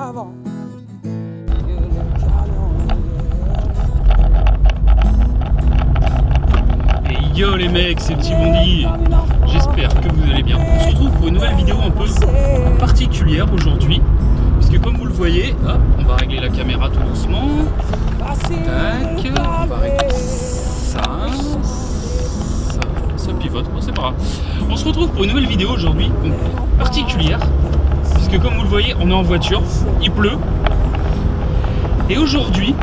avant. Et yo les mecs, c'est Petit Bondi. J'espère que vous allez bien. On se retrouve pour une nouvelle vidéo un peu particulière aujourd'hui. Puisque comme vous le voyez, hop, on va régler la caméra tout doucement. Tac, on va régler ça. Ça pivote, bon c'est pas grave. On se retrouve pour une nouvelle vidéo aujourd'hui, donc particulière. Puisque comme vous le voyez, on est en voiture, il pleut. Et aujourd'hui,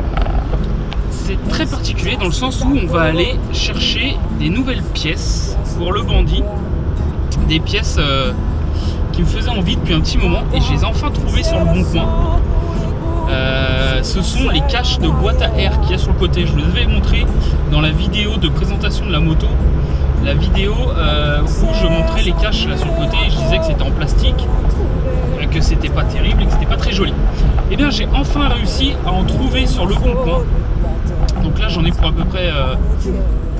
c'est très particulier dans le sens où on va aller chercher des nouvelles pièces pour le bandit. Des pièces qui me faisaient envie depuis un petit moment et je les ai enfin trouvées sur le bon coin. Ce sont les caches de boîte à air qu'il y a sur le côté. Je vous les avais montré dans la vidéo de présentation de la moto. La vidéo où je montrais les caches là sur le côté et je disais que c'était en plastique, que c'était pas terrible et que c'était pas très joli. Et bien j'ai enfin réussi à en trouver sur le bon coin. Donc là j'en ai pour à peu près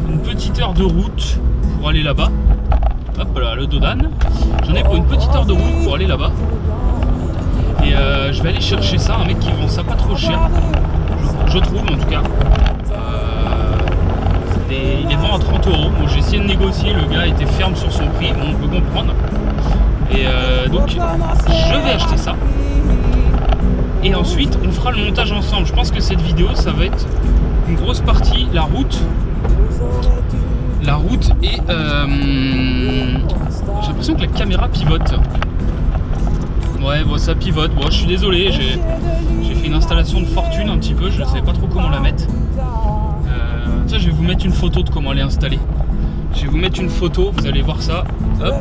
une petite heure de route pour aller là-bas. Hop là, le dos d'âne. J'en ai pour une petite heure de route pour aller là-bas. Et je vais aller chercher ça, un mec qui vend ça pas trop cher, je trouve en tout cas. Il les vend à 30 €. Bon, j'ai essayé de négocier, le gars était ferme sur son prix, on peut comprendre. Et donc je vais acheter ça. Et ensuite on fera le montage ensemble. Je pense que cette vidéo ça va être une grosse partie la route. La route et j'ai l'impression que la caméra pivote. Ouais bon ça pivote, bon je suis désolé, j'ai fait une installation de fortune un petit peu, je ne savais pas trop comment la mettre. Tiens, je vais vous mettre une photo de comment elle est installée. Je vais vous mettre une photo, vous allez voir ça. Hop.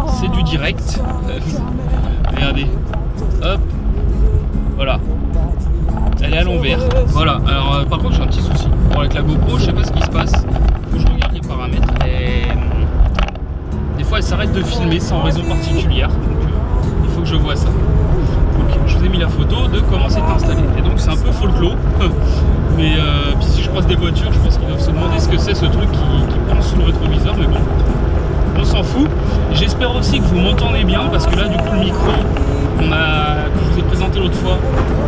C'est du direct. Regardez. Hop. Voilà. Elle est à l'envers. Voilà. Alors par contre j'ai un petit souci. Bon, avec la GoPro, je sais pas ce qui se passe. Faut que je regarde les paramètres. Et des fois elle s'arrête de filmer sans raison particulière. Donc il faut que je vois ça. Donc je vous ai mis la photo de comment c'est installé. Et donc c'est un peu folklore. Mais puis si je croise des voitures, je pense qu'ils doivent se demander ce que c'est ce truc qui pense sous le rétroviseur, mais bon, on s'en fout. J'espère aussi que vous m'entendez bien, parce que là du coup le micro que je vous ai présenté l'autre fois,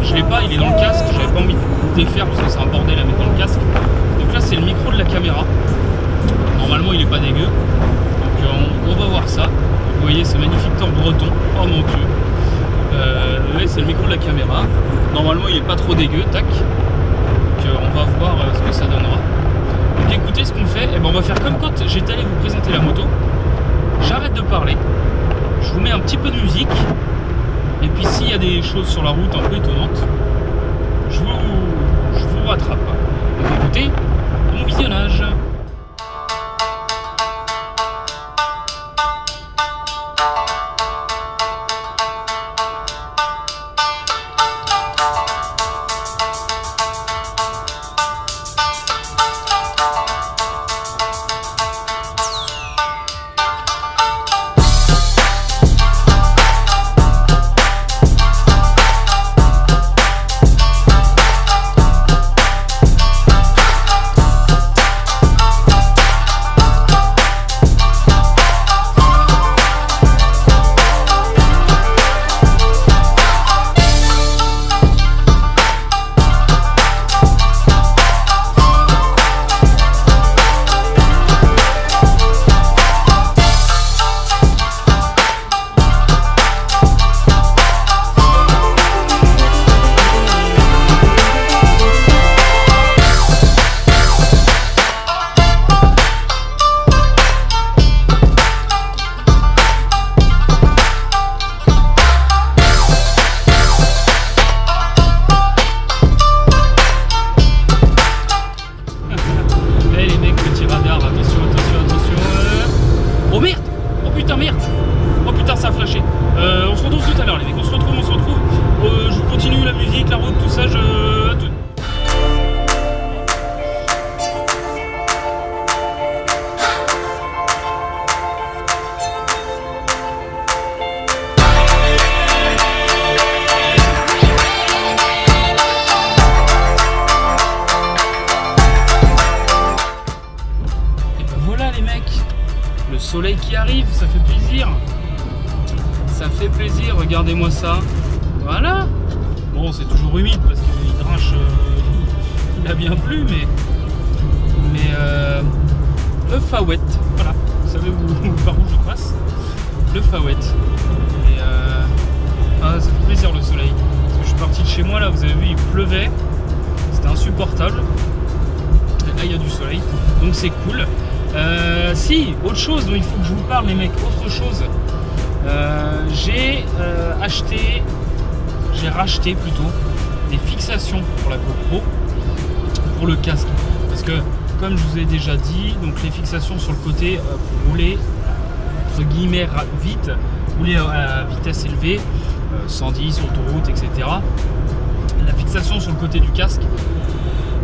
je l'ai pas, il est dans le casque, j'avais pas envie de défaire parce que c'est un bordel à mettre dans le casque. Donc là c'est le micro de la caméra, normalement il est pas dégueu, donc on va voir ça. Vous voyez ce magnifique temps breton, oh mon dieu. Là c'est le micro de la caméra, normalement il est pas trop dégueu, tac. On va voir ce que ça donnera. Donc écoutez ce qu'on fait, eh ben, on va faire comme quand j'étais allé vous présenter la moto. J'arrête de parler, je vous mets un petit peu de musique, et puis s'il y a des choses sur la route un peu étonnantes, je vous rattrape. Donc écoutez, bon visionnage. On se retrouve tout à l'heure les mecs, on se retrouve. Je vous continue la musique, la route, tout ça, à tout. Et ben voilà les mecs, le soleil qui arrive, ça fait plaisir. Ça fait plaisir, regardez-moi ça. Voilà. Bon, c'est toujours humide parce qu'il drinche, il a bien plu, mais le Fawet, voilà. Vous savez par où je passe? Le Fawet. Et ça fait plaisir le soleil. Parce que je suis parti de chez moi là, vous avez vu, il pleuvait, c'était insupportable. Et là, il y a du soleil, donc c'est cool. Si, autre chose dont il faut que je vous parle, les mecs, autre chose. J'ai racheté plutôt des fixations pour la GoPro, pour le casque, parce que comme je vous ai déjà dit, donc les fixations sur le côté pour rouler entre guillemets vite, rouler à vitesse élevée, 110, autoroute, etc. La fixation sur le côté du casque,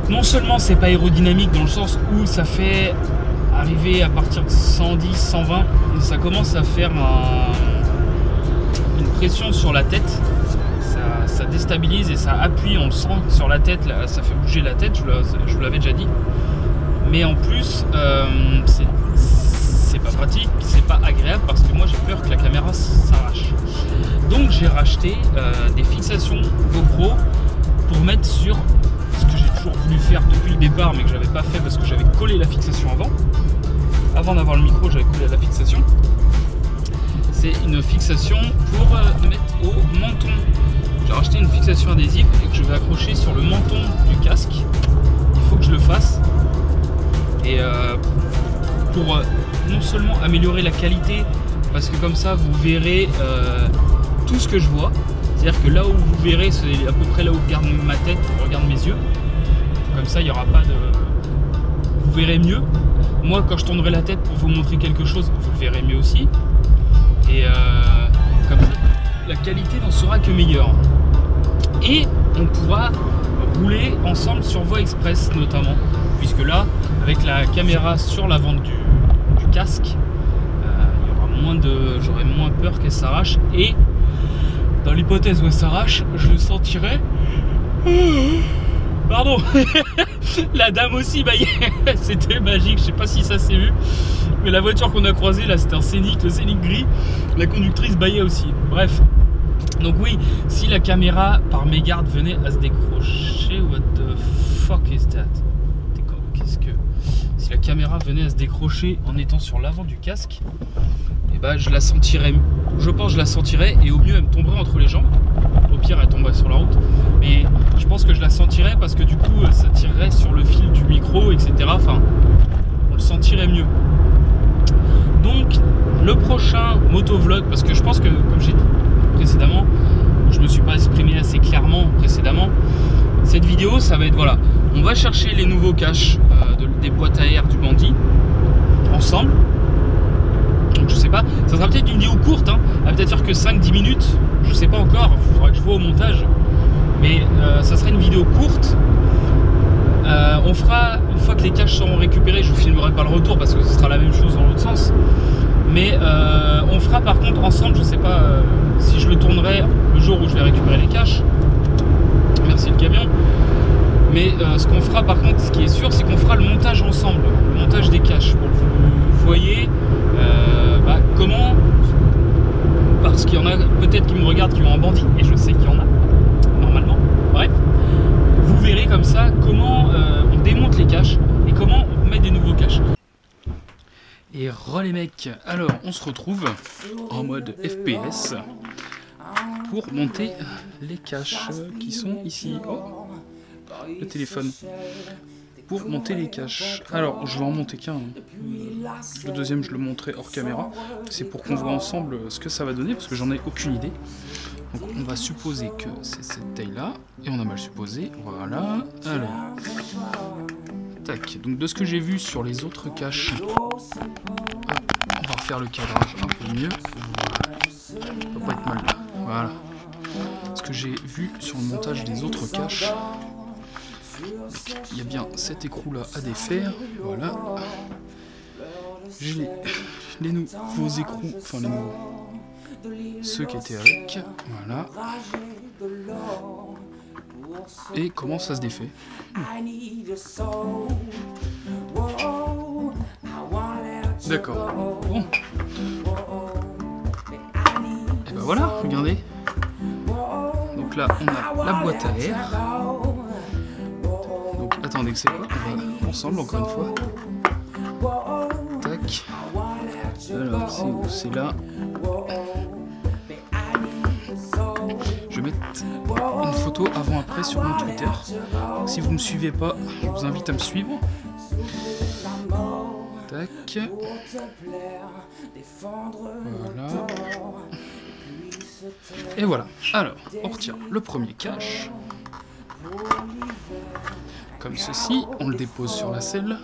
non seulement c'est pas aérodynamique dans le sens où ça fait arriver à partir de 110, 120, ça commence à faire une pression sur la tête, ça déstabilise et ça appuie, on le sent sur la tête, là, ça fait bouger la tête, je vous l'avais déjà dit. Mais en plus, c'est pas pratique, c'est pas agréable parce que moi j'ai peur que la caméra s'arrache. Donc j'ai racheté des fixations GoPro pour mettre sur ce que j'ai toujours voulu faire depuis le départ mais que j'avais pas fait parce que j'avais collé la fixation avant d'avoir le micro, j'avais collé la fixation. C'est une fixation pour mettre au menton. J'ai racheté une fixation adhésive et que je vais accrocher sur le menton du casque. Il faut que je le fasse. Et pour non seulement améliorer la qualité, parce que comme ça vous verrez tout ce que je vois. C'est-à-dire que là où vous verrez, c'est à peu près là où regarde ma tête, regarde mes yeux. Comme ça, il n'y aura pas de... Vous verrez mieux. Moi, quand je tournerai la tête pour vous montrer quelque chose, vous le verrez mieux aussi. Et comme ça, la qualité n'en sera que meilleure. Et on pourra rouler ensemble sur voie express notamment. Puisque là, avec la caméra sur l'avant du casque, j'aurai moins peur qu'elle s'arrache. Et dans l'hypothèse où elle s'arrache, je le sentirai. Pardon. La dame aussi baillait. C'était magique, je sais pas si ça s'est vu. Mais la voiture qu'on a croisée là, c'était un Scénic, le Scénic gris. La conductrice baillait aussi. Bref. Donc oui, si la caméra par mégarde venait à se décrocher, what the fuck is that? Qu'est-ce que... Si la caméra venait à se décrocher en étant sur l'avant du casque, et bah je la sentirais, je pense que je la sentirais et au mieux elle me tomberait entre les jambes. Au pire elle tomberait sur la route. Mais je pense que je la sentirais parce que du coup ça tirerait sur le fil du micro, etc. Enfin, on le sentirait mieux. Donc le prochain motovlog, parce que je pense que comme j'ai dit précédemment, je me suis pas exprimé assez clairement précédemment, cette vidéo ça va être voilà, on va chercher les nouveaux caches des boîtes à air du bandit ensemble. Donc je sais pas, ça sera peut-être une vidéo courte, hein. Elle va peut-être faire que 5-10 minutes, je sais pas encore, il faudra que je vois au montage. Mais ça sera une vidéo courte. On fera, une fois que les caches seront récupérées, je ne filmerai pas le retour parce que ce sera la même chose dans l'autre sens. Mais on fera par contre ensemble, je sais pas si je le tournerai le jour où je vais récupérer les caches. Merci le camion. Mais ce qu'on fera par contre, ce qui est sûr, c'est qu'on fera le montage ensemble, le montage des caches pour que vous voyez comment, parce qu'il y en a peut-être qui me regardent qui ont un bandit, et je sais qu'il y en a, normalement, bref, vous verrez comme ça comment on démonte les caches et comment on met des nouveaux caches. Et re les mecs, alors on se retrouve en mode FPS pour monter les caches qui sont ici. Oh, le téléphone. Pour monter les caches. Alors, je vais en monter qu'un. Le deuxième, je le montrerai hors caméra. C'est pour qu'on voit ensemble ce que ça va donner, parce que j'en ai aucune idée. Donc, on va supposer que c'est cette taille-là. Et on a mal supposé. Voilà. Alors. Tac. Donc, de ce que j'ai vu sur les autres caches, hop, on va refaire le cadrage un peu mieux. Voilà. Ça va pas être mal là. Voilà. Ce que j'ai vu sur le montage des autres caches. Il y a bien cet écrou là à défaire, voilà. J'ai les nouveaux écrous, enfin les nouveaux, ceux qui étaient avec, voilà. Et comment ça se défait? D'accord, bon. Et ben voilà, regardez. là, on a la boîte à air. Donc attendez que c'est quoi, on va ensemble encore une fois. Tac. Alors c'est où? C'est là. Je vais mettre une photo avant-après sur mon Twitter. Si vous ne me suivez pas, je vous invite à me suivre. Tac. Voilà. Et voilà. Alors, on retire le premier cache. Comme ceci, on le dépose sur la selle.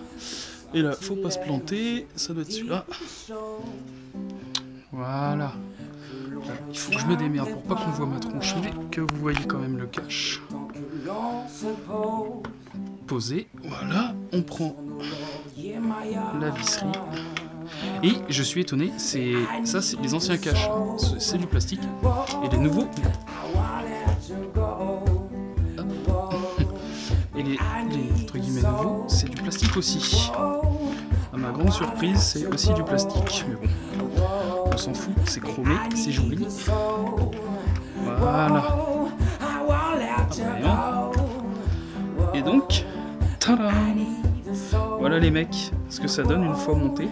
Et là, faut pas se planter, ça doit être celui-là. Voilà. Il faut que je me démerde pour pas qu'on voit ma tronche, mais que vous voyez quand même le cache. Posé, voilà, on prend la visserie. Et je suis étonné, ça c'est les anciens caches, c'est du plastique. Et les nouveaux, et les entre guillemets nouveaux, c'est du plastique aussi. À ma grande surprise, c'est aussi du plastique. Mais bon, on s'en fout, c'est chromé, c'est joli. Voilà. Et donc, tadam! Voilà les mecs, ce que ça donne une fois monté.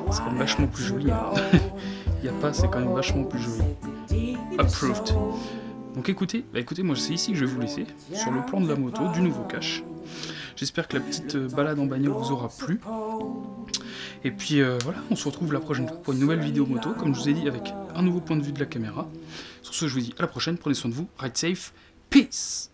C'est quand même vachement plus joli. Il n'y a pas, c'est quand même vachement plus joli. Approved. Donc écoutez, moi c'est ici que je vais vous laisser, sur le plan de la moto, du nouveau cache. J'espère que la petite balade en bagnole vous aura plu. Et puis voilà, on se retrouve la prochaine fois pour une nouvelle vidéo moto, comme je vous ai dit, avec un nouveau point de vue de la caméra. Sur ce, je vous dis à la prochaine, prenez soin de vous, ride safe, peace!